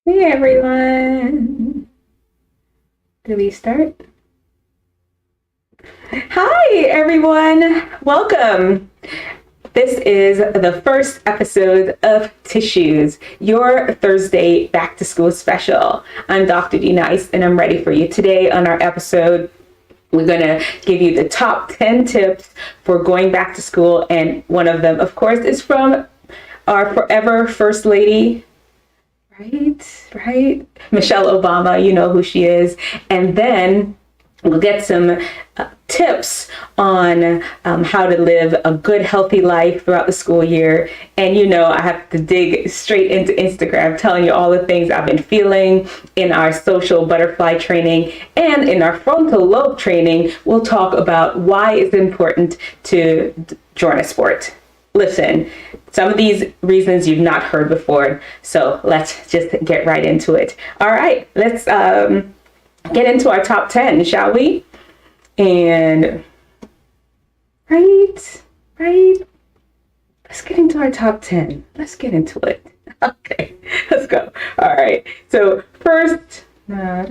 Hey everyone. Do we start? Hi everyone. Welcome. This is the first episode of Tissues, your Thursday back to school special. I'm Dr. D Nice and I'm ready for you. Today on our episode, we're going to give you the top 10 tips for going back to school. And one of them, of course, is from our forever First Lady, right? Michelle Obama, you know who she is. And then we'll get some tips on how to live a good, healthy life throughout the school year. And you know, I have to dig straight into Instagram, telling you all the things I've been feeling in our social butterfly training and in our frontal lobe training. We'll talk about why it's important to join a sport. Listen, some of these reasons you've not heard before, so let's just get right into it. All right, let's get into our top 10, shall we? And right, let's get into our top 10. Let's get into it. Okay, let's go. All right, so first, where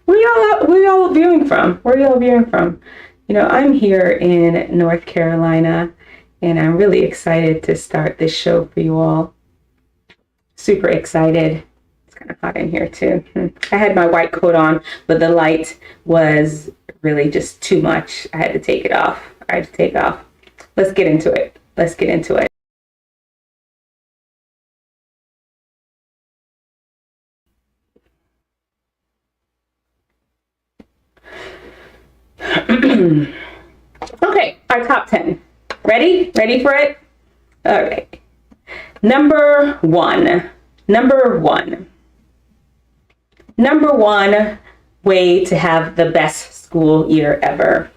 y'all viewing from? Where y'all viewing from? You know, I'm here in North Carolina, and I'm really excited to start this show for you all. Super excited. It's kind of hot in here too. I had my white coat on, but the light was really just too much. I had to take it off. Let's get into it. Okay, our top 10. Ready for it? All right. Number one way to have the best school year ever.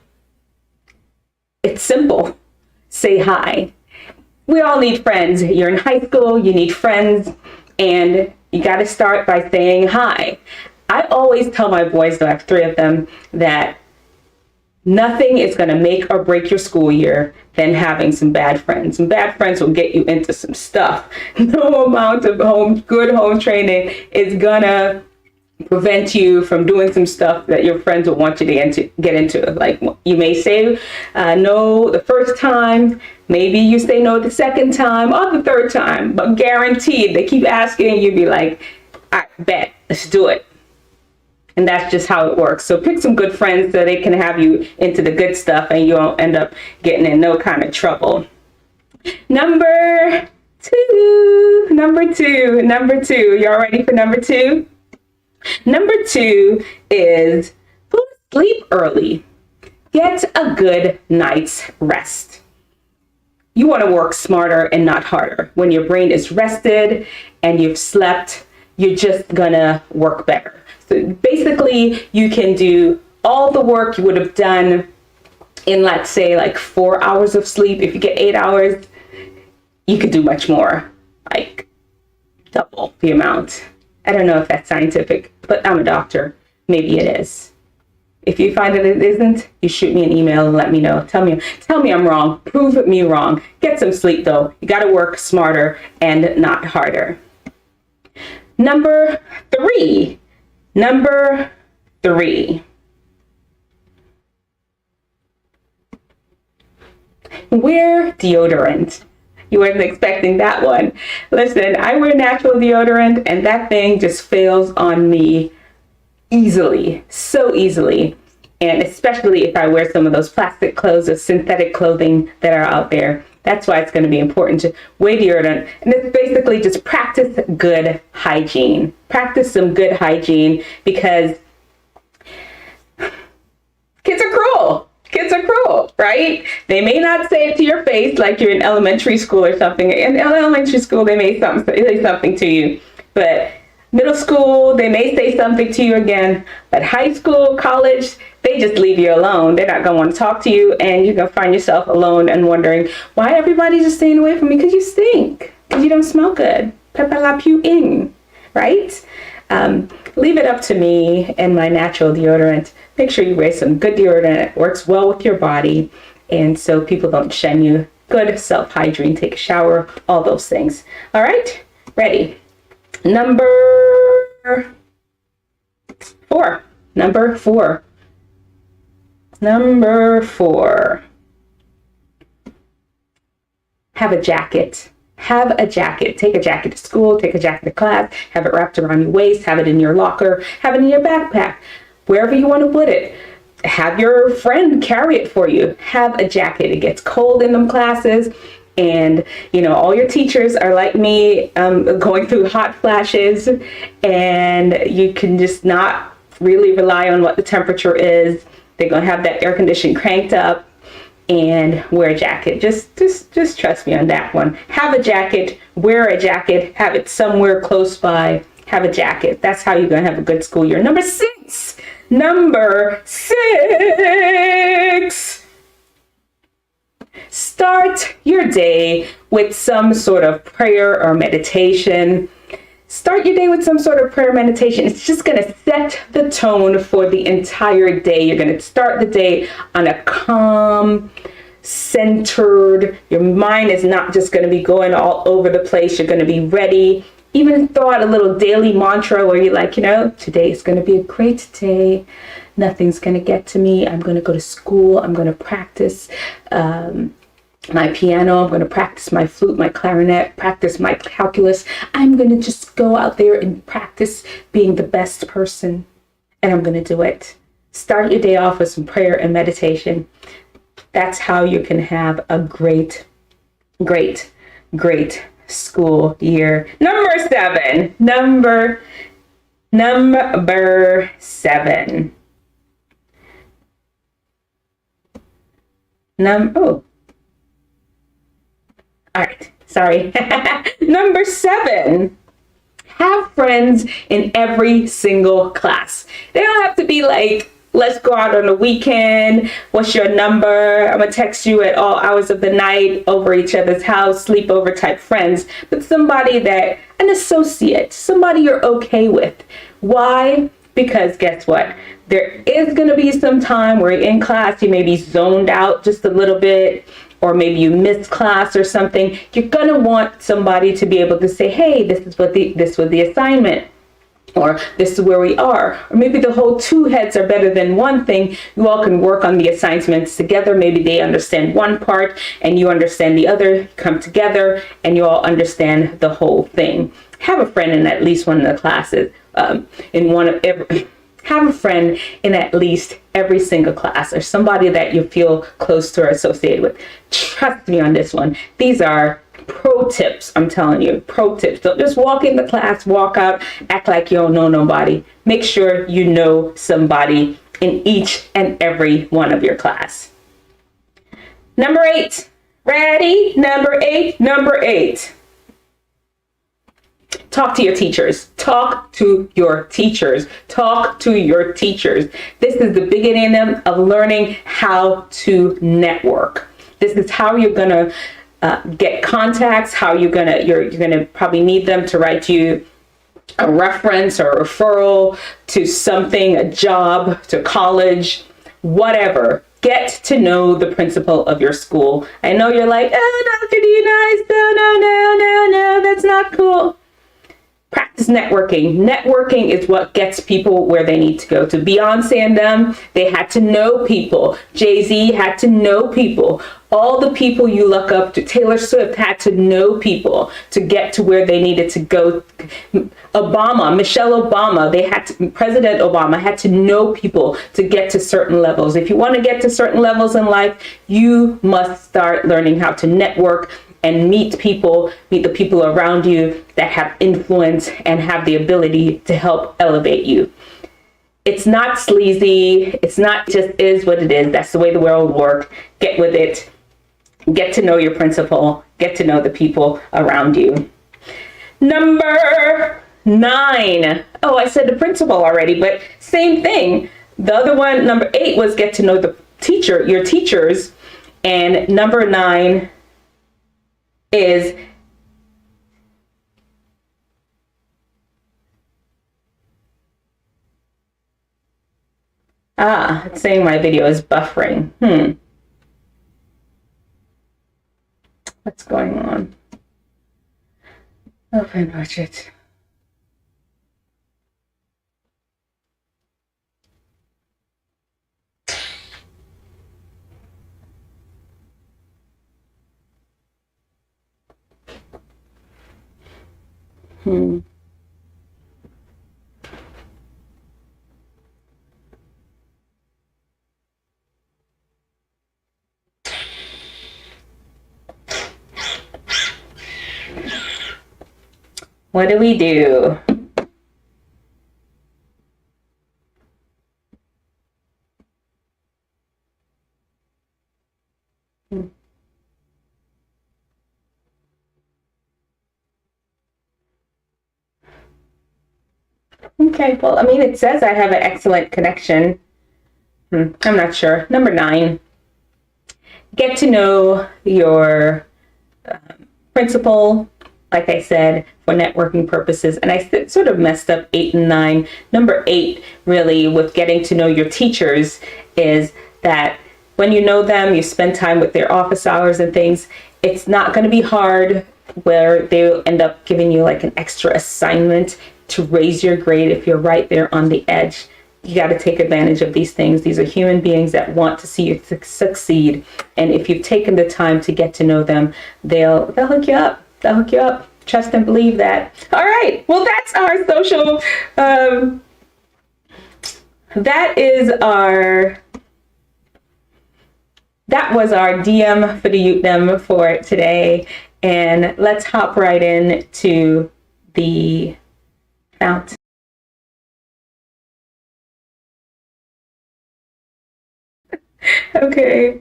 It's simple. Say hi. We all need friends. You're in high school, you need friends, and you got to start by saying hi. I always tell my boys, though I have 3 of them, that nothing is going to make or break your school year than having some bad friends. Some bad friends will get you into some stuff. No amount of good home training is going to prevent you from doing some stuff that your friends will want you to get into. Like, you may say no the first time, maybe you say no the second time or the third time, but guaranteed they keep asking, you'd be like, I bet, let's do it. And that's just how it works. So pick some good friends so they can have you into the good stuff and you won't end up getting in no kind of trouble. Number two. Y'all ready for number 2? Number 2 is sleep early. Get a good night's rest. You want to work smarter and not harder. When your brain is rested and you've slept, you're just gonna work better. So basically, you can do all the work you would have done in, let's say, like 4 hours of sleep. If you get 8 hours, you could do much more, like double the amount. I don't know if that's scientific, but I'm a doctor. Maybe it is. If you find that it isn't, you shoot me an email and let me know. Tell me I'm wrong. Prove me wrong. Get some sleep, though. You got to work smarter and not harder. Number 3. Wear deodorant. You weren't expecting that one. Listen, I wear natural deodorant and that thing just fails on me easily, so easily. And especially if I wear some of those plastic clothes or synthetic clothing that are out there. That's why it's going to be important to wear deodorant. And it's basically just practice good hygiene. Practice some good hygiene because kids are cruel, right? They may not say it to your face like you're in elementary school or something. In elementary school, they may say something to you. But middle school, they may say something to you again. But high school, college, they just leave you alone. They're not going to want to talk to you. And you're going to find yourself alone and wondering, why everybody's just staying away from me? Because you stink. Because you don't smell good. Pepper la pew in, right? Leave it up to me and my natural deodorant. Make sure you wear some good deodorant. It works well with your body. And so people don't shun you good self-hygiene, take a shower, all those things. All right, ready. Number 4. Number 4. Number 4. Have a jacket. Have a jacket. Take a jacket to school, take a jacket to class, have it wrapped around your waist, have it in your locker, have it in your backpack, wherever you want to put it. Have your friend carry it for you. Have a jacket. It gets cold in them classes, and you know, all your teachers are like me, going through hot flashes, and you can just not really rely on what the temperature is. They're gonna have that air conditioning cranked up, and wear a jacket. Just trust me on that one. Have a jacket, wear a jacket, have it somewhere close by. Have a jacket. That's how you're gonna have a good school year. Number 6. Number 6. Start your day with some sort of prayer or meditation. Start your day with some sort of prayer meditation. It's just going to set the tone for the entire day. You're going to start the day on a calm, centered. Your mind is not just going to be going all over the place. You're going to be ready. Even throw out a little daily mantra where you're like, you know, today is going to be a great day. Nothing's going to get to me. I'm going to go to school. I'm going to practice my piano. I'm going to practice my flute, my clarinet, practice my calculus. I'm going to just go out there and practice being the best person. And I'm going to do it. Start your day off with some prayer and meditation. That's how you can have a great, great, great school year. Number 7. Number 7. All right, sorry. Number 7, have friends in every single class. They don't have to be like, let's go out on the weekend. What's your number? I'm gonna text you at all hours of the night over each other's house, sleepover type friends. But somebody that, an associate, somebody you're okay with. Why? Because guess what? There is gonna be some time where in class you may be zoned out just a little bit, or maybe you missed class or something. You're gonna want somebody to be able to say, hey, this was the assignment, or this is where we are. Or maybe the whole 2 heads are better than one thing. You all can work on the assignments together. Maybe they understand one part and you understand the other, come together and you all understand the whole thing. Have a friend in at least one of the classes, have a friend in at least every single class, or somebody that you feel close to or associated with. Trust me on this one. These are pro tips. I'm telling you, pro tips. Don't just walk in the class, walk out, act like you don't know nobody. Make sure you know somebody in each and every one of your class. Number 8. Ready? Number 8. Number 8. Talk to your teachers. Talk to your teachers. Talk to your teachers. This is the beginning of learning how to network. This is how you're gonna get contacts. How you're gonna probably need them to write you a reference or a referral to something, a job, to college, whatever. Get to know the principal of your school. I know you're like, oh, Dr. No, that's not cool. Practice networking. Networking is what gets people where they need to go. To Beyonce and them, they had to know people. Jay-Z had to know people. All the people you look up to, Taylor Swift had to know people to get to where they needed to go. Michelle Obama, President Obama had to know people to get to certain levels. If you want to get to certain levels in life, you must start learning how to network and meet the people around you that have influence and have the ability to help elevate you. It's not sleazy. It's not just is what it is. That's the way the world works. Get with it. Get to know your principal. Get to know the people around you. Number 9. Oh, I said the principal already, but same thing. The other one, number 8, was get to know the teacher, your teachers. And number 9 is it's saying my video is buffering. What's going on? Open budget. What do we do? Okay, well, I mean, it says I have an excellent connection. I'm not sure. Number 9, get to know your principal, like I said, for networking purposes. And I sort of messed up 8 and 9. Number 8, really, with getting to know your teachers is that when you know them, you spend time with their office hours and things, it's not going to be hard where they'll end up giving you like an extra assignment to raise your grade if you're right there on the edge. You got to take advantage of these things. These are human beings that want to see you succeed. And if you've taken the time to get to know them, they'll hook you up. They'll hook you up. Trust and believe that. All right. Well, that's our social. That was our DM for the Youth for today. And let's hop right in to the fountain. Okay.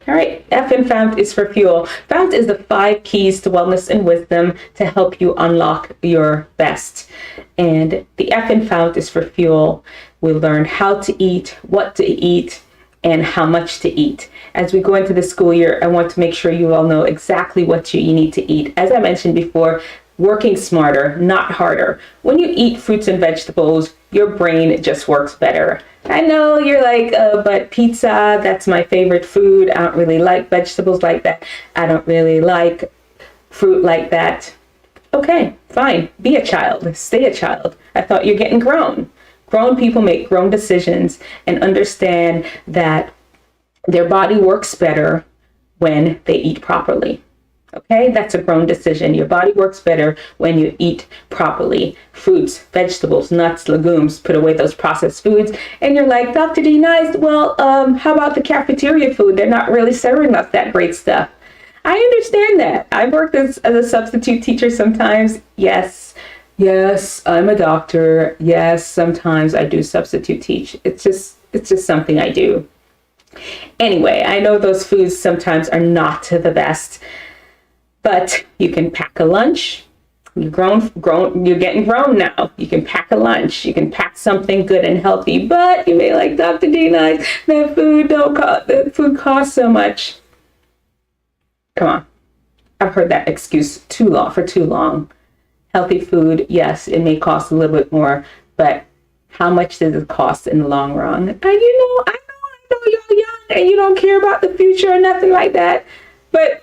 All right, F in Fount is for fuel. Fount is the 5 keys to wellness and wisdom to help you unlock your best. And the F in Fount is for fuel. We'll learn how to eat, what to eat, and how much to eat. As we go into the school year, I want to make sure you all know exactly what you need to eat. As I mentioned before, working smarter, not harder. When you eat fruits and vegetables, your brain just works better. I know you're like, but pizza, that's my favorite food. I don't really like vegetables like that. I don't really like fruit like that. Okay, fine. Be a child. Stay a child. I thought you're getting grown. Grown people make grown decisions and understand that their body works better when they eat properly. Okay, that's a grown decision. Your body works better when you eat properly. Fruits, vegetables, nuts, legumes, put away those processed foods. And you're like, Dr. D, nice. Well, how about the cafeteria food? They're not really serving us that great stuff. I understand that. I've worked as a substitute teacher sometimes. Yes, I'm a doctor. Yes, sometimes I do substitute teach. It's just something I do. Anyway, I know those foods sometimes are not the best. But you can pack a lunch. You're you're getting grown now. You can pack a lunch. You can pack something good and healthy. But you may like, Dr. D, nice, that food costs so much. Come on. I've heard that excuse for too long. Healthy food, yes, it may cost a little bit more, but how much does it cost in the long run? And I know you're young and you don't care about the future or nothing like that. But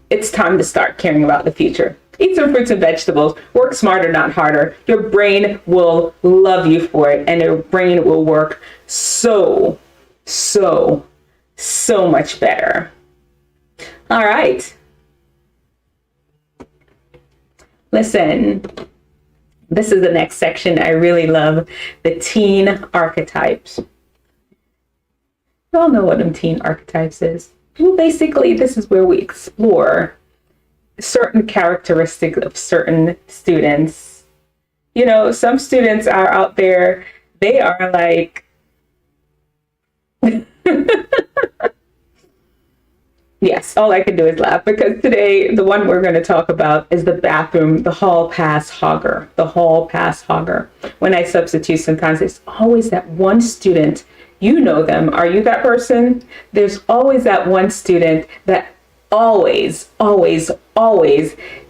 it's time to start caring about the future. Eat some fruits and vegetables. Work smarter, not harder. Your brain will love you for it, and your brain will work so much better. All right. Listen, this is the next section I really love, the teen archetypes. You all know what them teen archetypes is. Well, basically, this is where we explore certain characteristics of certain students. You know, some students are out there, they are like, yes, all I can do is laugh, because today, the one we're going to talk about is the bathroom, the hall pass hogger, the hall pass hogger. When I substitute, sometimes it's always that one student. You know them. Are you that person? There's always that one student that always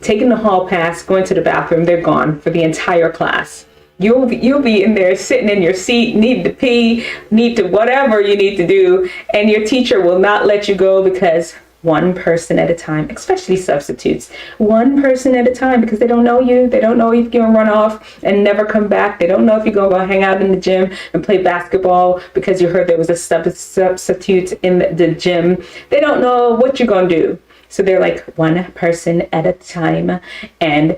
taking the hall pass, going to the bathroom, they're gone for the entire class. You'll be in there sitting in your seat, need to pee, need to whatever you need to do, and your teacher will not let you go because one person at a time, especially substitutes, one person at a time, because they don't know you. They don't know if you're gonna run off and never come back. They don't know if you're gonna go hang out in the gym and play basketball because you heard there was a substitute in the gym. They don't know what you're gonna do. So they're like one person at a time, and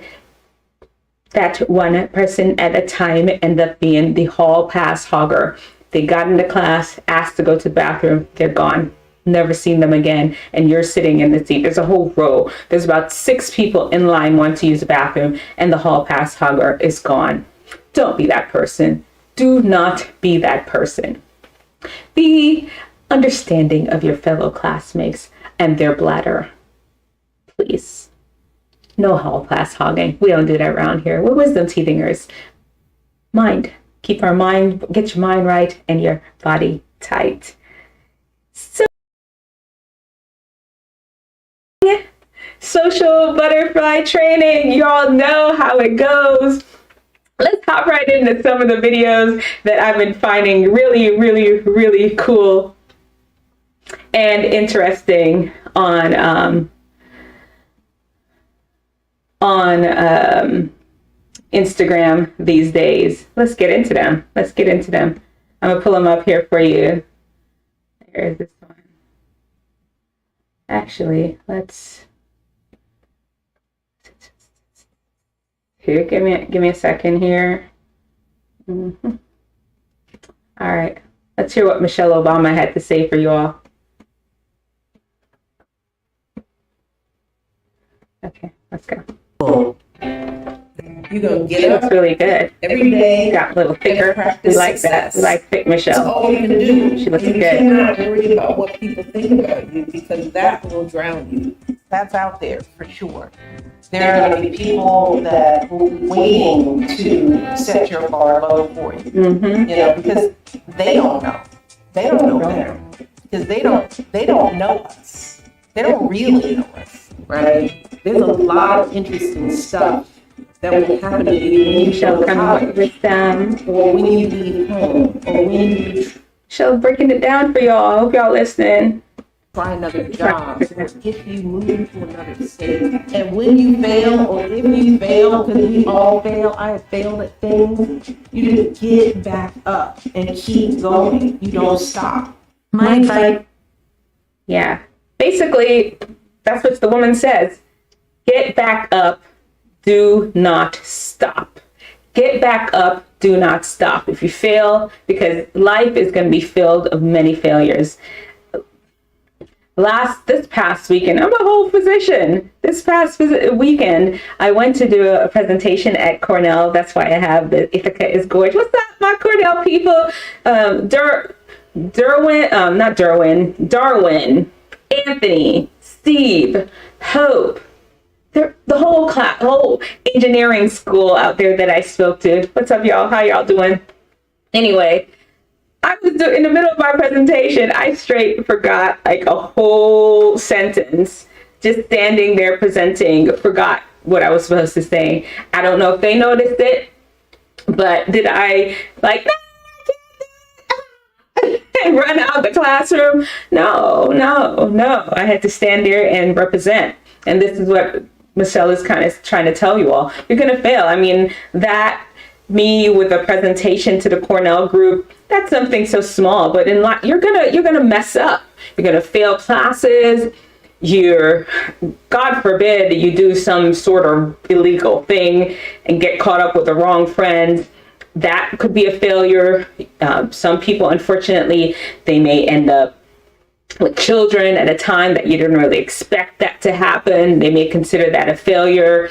that one person at a time ended up being the hall pass hogger. They got into class, asked to go to the bathroom, they're gone. Never seen them again, and you're sitting in the seat. There's a whole row. There's about 6 people in line wanting to use the bathroom, and the hall pass hogger is gone. Don't be that person. Do not be that person. Be understanding of your fellow classmates and their bladder. Please. No hall pass hogging. We don't do that around here. We're wisdom teethingers. Mind. Keep our mind, get your mind right and your body tight. So, social butterfly training. You all know how it goes. Let's hop right into some of the videos that I've been finding really, really, really cool and interesting on Instagram these days. Let's get into them. I'm gonna pull them up here for you. There's this one. Actually, let's here. Give me a second here. All right. Let's hear what Michelle Obama had to say for you all. Okay, let's go. You're going to get up. That's really good. Every day. Got a little thicker. We like that. We like thick Michelle. That's all you can do. She looks and you good. cannot worry about what people think about you, because that will drown you. That's out there for sure. There are going to be people that will be waiting to set your bar low for you. Mm-hmm. You know, because they don't know. They don't know better. Because they don't know us. They don't really know us, right? There's a lot of interesting stuff that will happen to you when you Michelle go to coming college, with them. or when you leave home, or when you Michelle's breaking it down for y'all. Hope y'all listening. try another job, or if you move to another state. And when you fail, or if you fail, because we all fail, I have failed at things, you just get back up and keep going. You don't stop. Mind fight. Yeah. Basically, that's what the woman says. Get back up. Do not stop. Get back up. Do not stop. If you fail, because life is going to be filled of many failures. This past weekend, I'm a whole physician. This past weekend, I went to do a presentation at Cornell. That's why I have the Ithaca is gorgeous. What's up, my Cornell people? Darwin, Anthony, Steve, Hope. The whole engineering school out there that I spoke to. What's up, y'all? How y'all doing? Anyway, I was in the middle of my presentation. I straight forgot like a whole sentence. Just standing there presenting, forgot what I was supposed to say. I don't know if they noticed it, but did I like and run out the classroom? No. I had to stand there and represent. And this is what Michelle is kind of trying to tell you all. You're going to fail. I mean, that me with a presentation to the Cornell group, that's something so small, but in life, you're gonna mess up. You're gonna fail classes. God forbid you do some sort of illegal thing and get caught up with the wrong friends. That could be a failure. Some people, unfortunately, they may end up with children at a time that you didn't really expect that to happen. They may consider that a failure.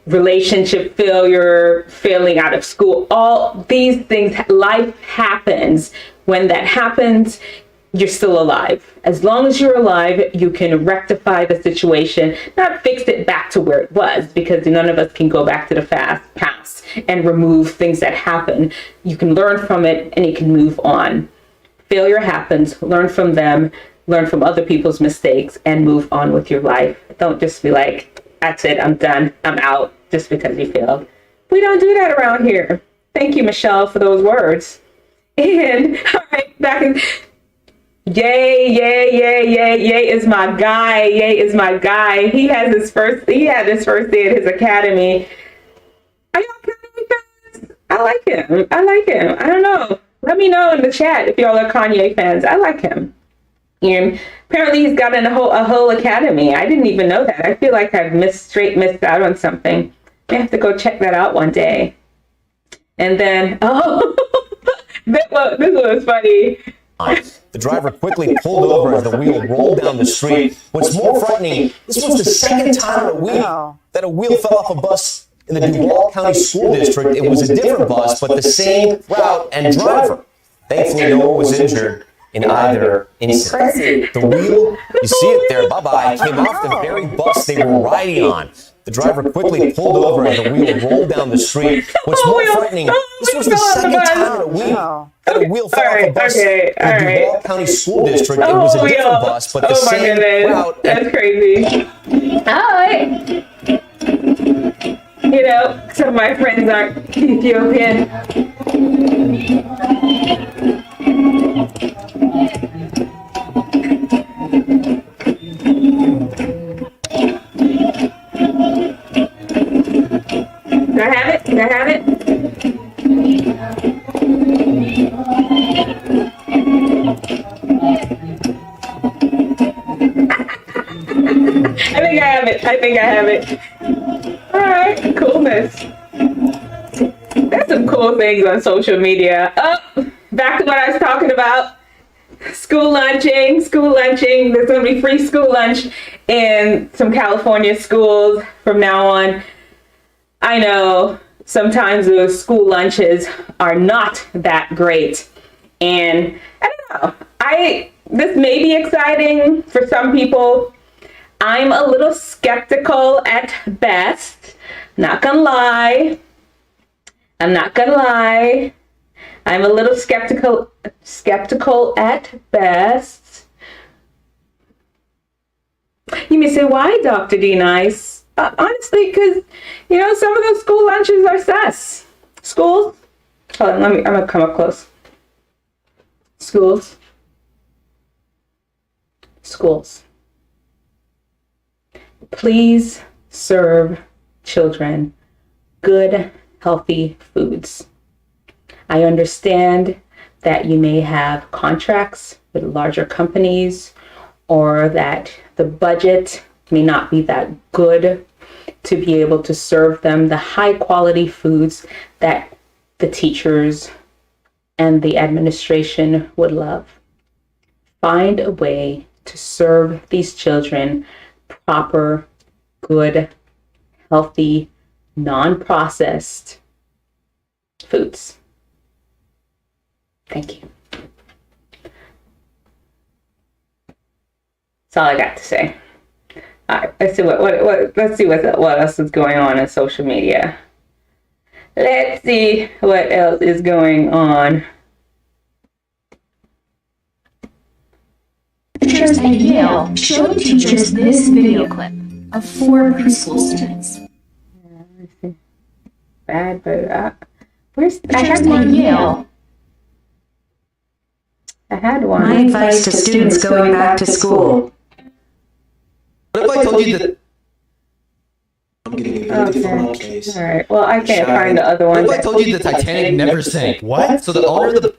Relationship failure, failing out of school, all these things. Life happens. When that happens, you're still alive. As long as you're alive, you can rectify the situation, not fix it back to where it was, because none of us can go back to the past and remove things that happen. You can learn from it and you can move on. Failure happens, learn from them, learn from other people's mistakes, and move on with your life. Don't just be like, that's it, I'm done, I'm out, just because you failed. We don't do that around here. Thank you, Michelle, for those words. And all right, back in. Yay is my guy. Yay is my guy. He had his first day at his academy. Are y'all Kanye fans? I like him. I don't know. Let me know in the chat if y'all are Kanye fans. I like him. And apparently he's gotten a whole academy. I didn't even know that. I feel like I've missed out on something. I have to go check that out one day. And then, this was funny. The driver quickly pulled over as the wheel rolled down the street. What's more frightening, this was the second time that a wheel fell off a bus in the Duval County School District. It was a different bus, but the same route and driver. Thankfully, no one was injured in either incident. The wheel, you see it there, bye-bye, came off the very bus they were riding on. The driver quickly pulled over as the wheel rolled down the street. What's more frightening, this was the second time that a wheel fell off a bus in the Duval County School District. It was a different bus, but the same route. That's crazy. All right. You know, some of my friends aren't Ethiopian. Do I have it? I think I have it. All right, coolness. There's some cool things on social media. Oh, back to what I was talking about. School lunching. There's going to be free school lunch in some California schools from now on. I know sometimes those school lunches are not that great. And I don't know. This may be exciting for some people. I'm a little skeptical at best. Not gonna lie. I'm a little skeptical at best. You may say, why, Dr. D Nice? Honestly, because, you know, some of those school lunches are sus. Schools? Hold on, I'm gonna come up close. Schools. Please serve children good, healthy foods. I understand that you may have contracts with larger companies or that the budget may not be that good to be able to serve them the high quality foods that the teachers and the administration would love. Find a way to serve these children proper, good, healthy, non-processed foods. Thank you. That's all I got to say. All right, let's see what else is going on social media. Let's see what else is going on. Teachers at Yale showed teachers this video clip of 4 preschool students. Let's see. Bad, but I had one. My advice to students going back to school. What if I told you that? I'm getting a beautiful phone case. All right. Well, I can't find the other one. What if I told you the Titanic never sank? What? So the owner of the...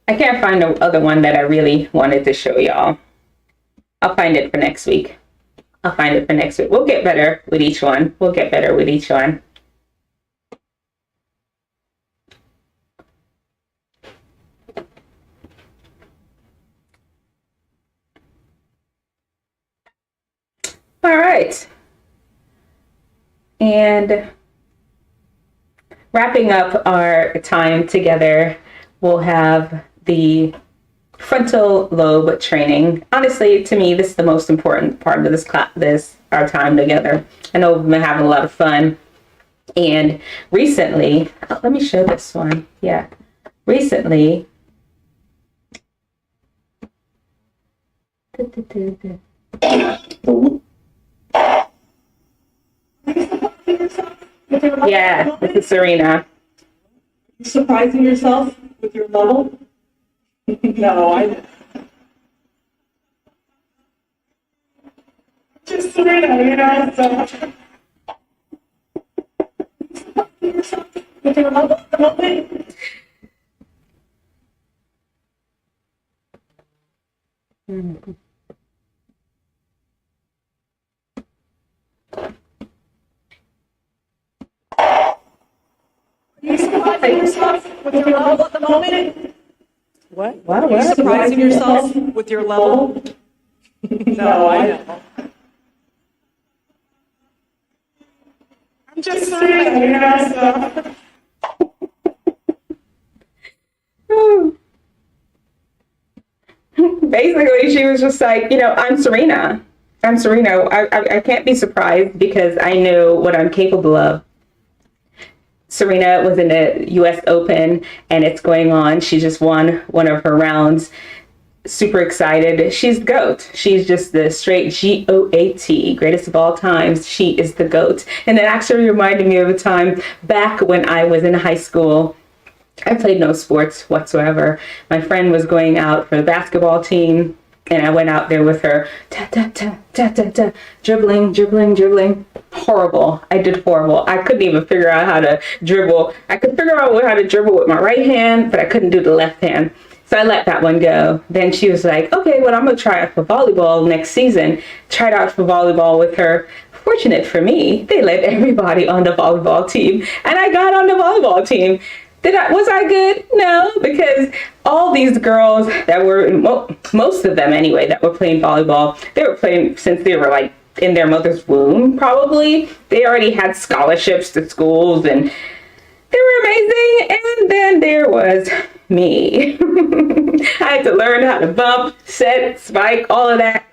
I can't find the other one that I really wanted to show y'all. I'll find it for next week. We'll get better with each one. All right. And wrapping up our time together, we'll have the frontal lobe training. Honestly, to me, this is the most important part of this class, our time together. I know we've been having a lot of fun. And recently, let me show this one. Yeah. Recently, yeah, this is Serena. Surprising yourself with your level? No, I just Serena, you know, so with your level at the moment. You surprising yourself with your level at the moment? What? What? You surprising yourself with your level? No, I know. I'm just saying, you know, so. Basically, she was just like, you know, I'm Serena. I'm Serena. I can't be surprised because I know what I'm capable of. Serena was in the U.S. Open and it's going on. She just won one of her rounds. Super excited. She's the GOAT. She's just the straight GOAT, greatest of all times. She is the GOAT. And it actually reminded me of a time back when I was in high school. I played no sports whatsoever. My friend was going out for the basketball team, and I went out there with her. Dribbling. Horrible. I did horrible. I couldn't even figure out how to dribble. I could figure out how to dribble with my right hand, but I couldn't do the left hand. So I let that one go. Then she was like, okay, well, I'm going to try out for volleyball next season. Tried out for volleyball with her. Fortunate for me, they let everybody on the volleyball team, and I got on the volleyball team. Was I good? No, because all these girls that were, most of them anyway, that were playing volleyball, they were playing since they were like in their mother's womb, probably. They already had scholarships to schools and they were amazing. And then there was me. I had to learn how to bump, set, spike, all of that.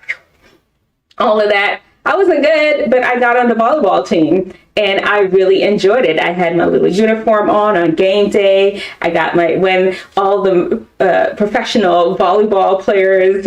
I wasn't good, but I got on the volleyball team and I really enjoyed it. I had my little uniform on game day. I got when all the professional volleyball players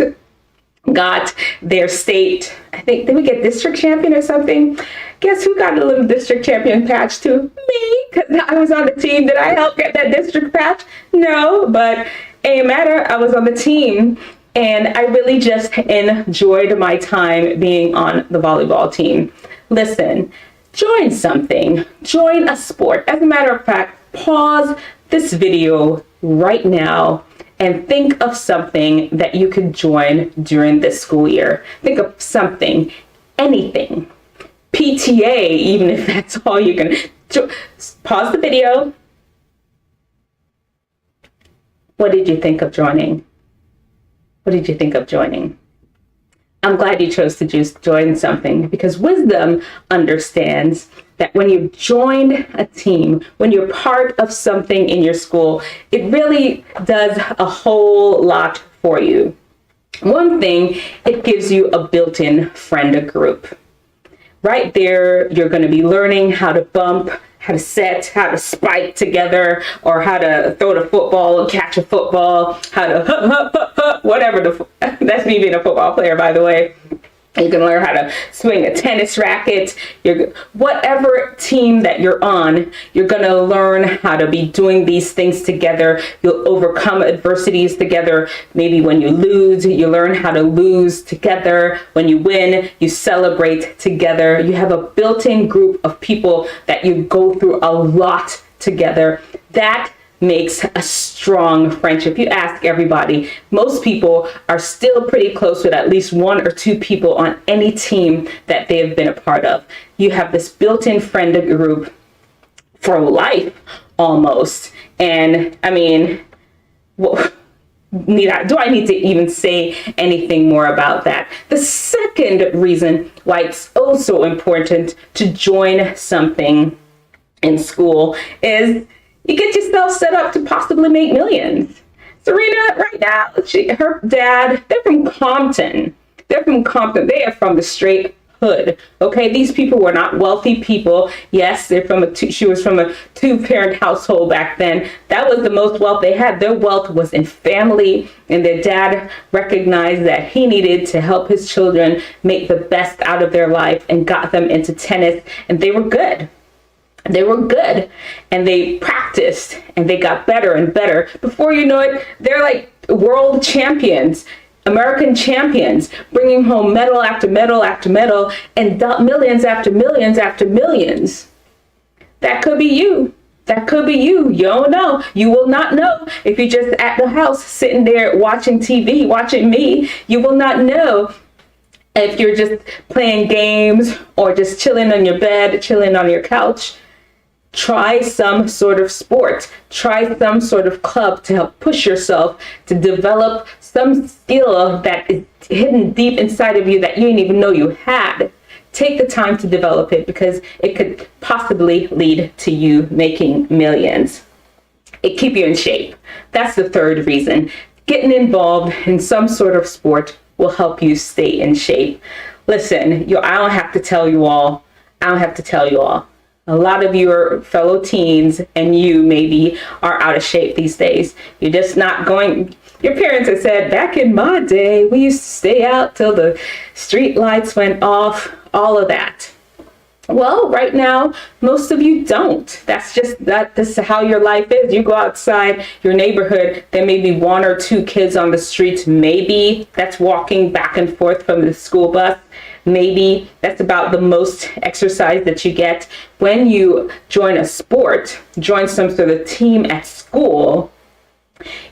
got their state, I think, did we get district champion or something? Guess who got a little district champion patch too? Me, because I was on the team. Did I help get that district patch? No, but it ain't matter. I was on the team. And I really just enjoyed my time being on the volleyball team. Listen, join something, join a sport. As a matter of fact, pause this video right now and think of something that you could join during this school year. Think of something, anything, PTA, even if that's all you can. Pause the video. What did you think of joining? What did you think of joining? I'm glad you chose to join something because wisdom understands that when you join a team, when you're part of something in your school, it really does a whole lot for you. One thing, it gives you a built-in friend group. Right there, you're going to be learning how to bump, how to set, how to spike together, or how to throw the football and catch a football, how to whatever. That's me being a football player, by the way. You can learn how to swing a tennis racket. Whatever team that you're on, you're going to learn how to be doing these things together. You'll overcome adversities together. Maybe when you lose, you learn how to lose together. When you win, you celebrate together. You have a built-in group of people that you go through a lot together. That makes a strong friendship. You ask everybody, most people are still pretty close with at least one or two people on any team that they have been a part of. You have this built-in friend group for life almost. And I mean, do I need to even say anything more about that? The second reason why it's also important to join something in school is you get yourself set up to possibly make millions. Serena, right now, her dad, they're from Compton. They are from the straight hood. Okay, these people were not wealthy people. Yes, she was from a two-parent household back then. That was the most wealth they had. Their wealth was in family, and their dad recognized that he needed to help his children make the best out of their life and got them into tennis, and they were good. They were good and they practiced and they got better and better. Before you know it, they're like world champions, American champions, bringing home medal after medal after medal and millions after millions after millions. That could be you. That could be you. You don't know. You will not know if you're just at the house sitting there watching TV, watching me. You will not know if you're just playing games or just chilling on your bed, chilling on your couch. Try some sort of sport. Try some sort of club to help push yourself to develop some skill that is hidden deep inside of you that you didn't even know you had. Take the time to develop it because it could possibly lead to you making millions. It keep you in shape. That's the third reason. Getting involved in some sort of sport will help you stay in shape. Listen, I don't have to tell you all. A lot of your fellow teens and you maybe are out of shape these days. You're just not going. Your parents have said, back in my day, we used to stay out till the street lights went off, all of that. Well, right now, most of you don't. This is how your life is. You go outside your neighborhood, there may be one or two kids on the streets, maybe that's walking back and forth from the school bus. Maybe that's about the most exercise that you get. When you join a sport, join some sort of team at school,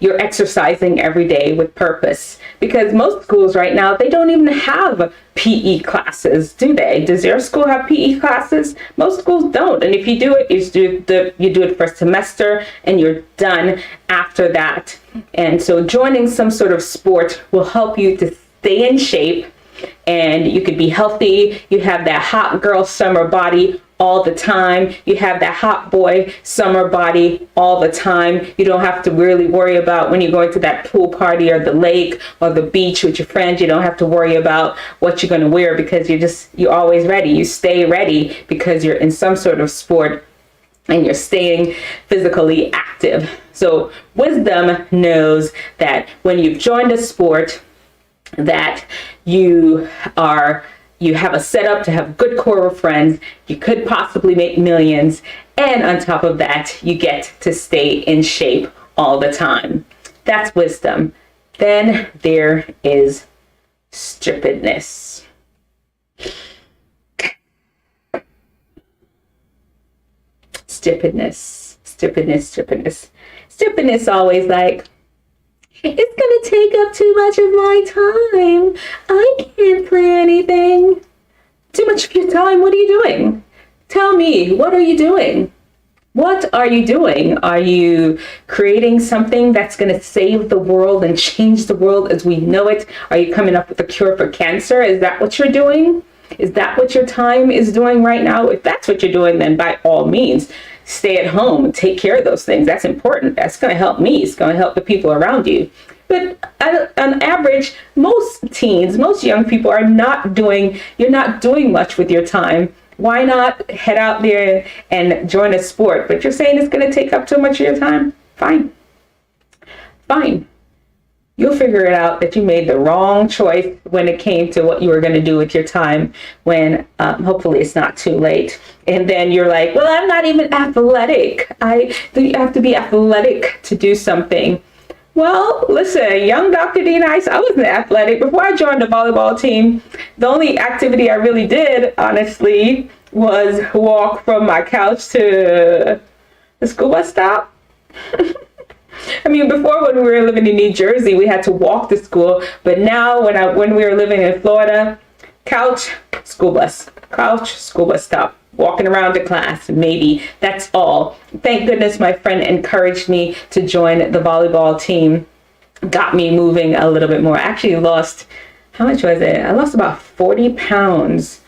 you're exercising every day with purpose. Because most schools right now, they don't even have PE classes, do they? Does your school have PE classes? Most schools don't. And if you do it, you do it for a semester and you're done after that. And so joining some sort of sport will help you to stay in shape. And you could be healthy. You have that hot girl summer body all the time. You have that hot boy summer body all the time. You don't have to really worry about when you're going to that pool party or the lake or the beach with your friends. You don't have to worry about what you're going to wear because you're always ready. You stay ready because you're in some sort of sport and you're staying physically active. So wisdom knows that when you've joined a sport, that you have a setup to have a good core of friends, you could possibly make millions, and on top of that, you get to stay in shape all the time. That's wisdom. Then there is stupidness. Stupidness always like, it's going to take up too much of my time. I can't play anything. Too much of your time. What are you doing? Tell me, what are you doing? What are you doing? Are you creating something that's going to save the world and change the world as we know it? Are you coming up with a cure for cancer? Is that what you're doing? Is that what your time is doing right now? If that's what you're doing, then by all means, stay at home and take care of those things. That's important. That's going to help me. It's going to help the people around you. But on average, most teens, most young people you're not doing much with your time. Why not head out there and join a sport? But you're saying it's going to take up too much of your time? Fine. You'll figure it out that you made the wrong choice when it came to what you were going to do with your time when hopefully it's not too late. And then you're like, well, I'm not even athletic. You have to be athletic to do something. Well, listen, young Dr. D Nice, I wasn't athletic. Before I joined the volleyball team, the only activity I really did, honestly, was walk from my couch to the school bus stop. I mean, before when we were living in New Jersey, we had to walk to school. But now when we were living in Florida, couch, school bus stop, walking around to class, maybe. That's all. Thank goodness my friend encouraged me to join the volleyball team, got me moving a little bit more. I actually lost, how much was it? I lost about 40 pounds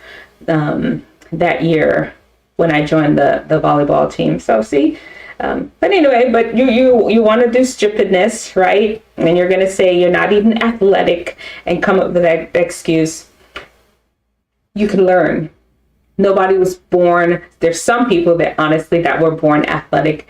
that year when I joined the volleyball team. So see, but anyway, but you want to do stupidness, right? And you're going to say you're not even athletic and come up with that excuse. You can learn. Nobody was born. There's some people that honestly that were born athletic,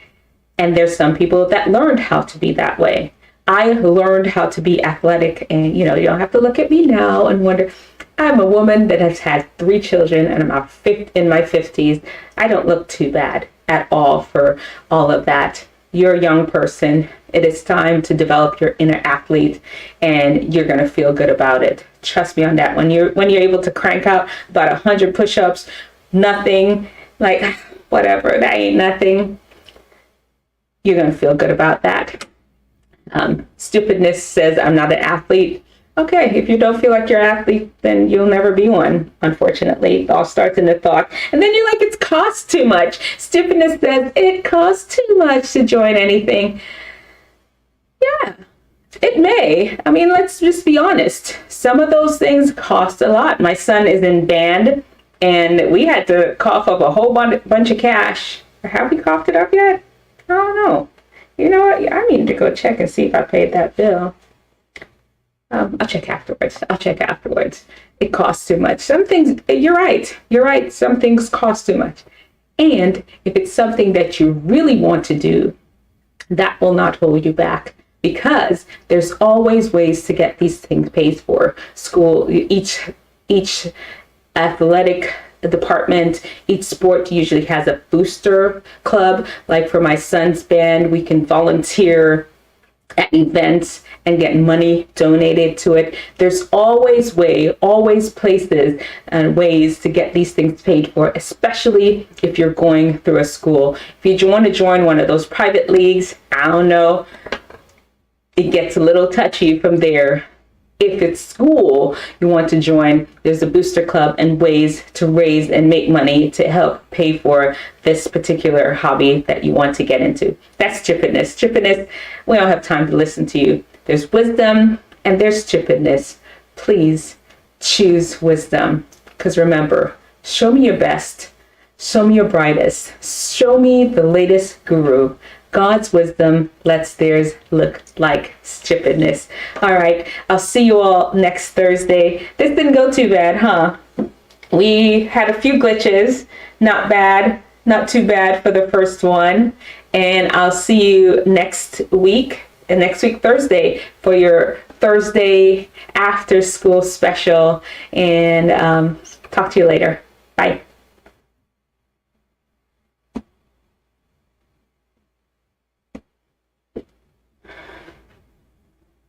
and there's some people that learned how to be that way. I learned how to be athletic, and you don't have to look at me now and wonder. I'm a woman that has had 3 children and I'm in my 50s. I don't look too bad at all for all of that. You're a young person. It is time to develop your inner athlete, and you're going to feel good about it. Trust me on that. When you're able to crank out about 100 push-ups, nothing, like whatever, that ain't nothing, you're going to feel good about that. Stupidness says I'm not an athlete. Okay, if you don't feel like you're an athlete, then you'll never be one, unfortunately. It all starts in the thought. And then you're like, it costs too much. Stupidness says it costs too much to join anything. Yeah, it may. I mean, let's just be honest. Some of those things cost a lot. My son is in band, and we had to cough up a whole bunch of cash. Have we coughed it up yet? I don't know. You know what? I need to go check and see if I paid that bill. I'll check afterwards. It costs too much. Some things, you're right. Some things cost too much. And if it's something that you really want to do, that will not hold you back, because there's always ways to get these things paid for. School, each athletic department, each sport usually has a booster club. Like for my son's band, we can volunteer at events and get money donated to it. There's always places and ways to get these things paid for, especially if you're going through a school. If you want to join one of those private leagues, I don't know, it gets a little touchy from there. If it's school you want to join, there's a booster club and ways to raise and make money to help pay for this particular hobby that you want to get into. That's stupidness. Stupidness, we don't have time to listen to you. There's wisdom and there's stupidness. Please choose wisdom, because remember, show me your best, show me your brightest, show me the latest guru. God's wisdom lets theirs look like stupidness. All right, I'll see you all next Thursday. This didn't go too bad, huh? We had a few glitches. Not bad, not too bad for the first one. And I'll see you next week, Thursday, for your Thursday after school special. And talk to you later. Bye.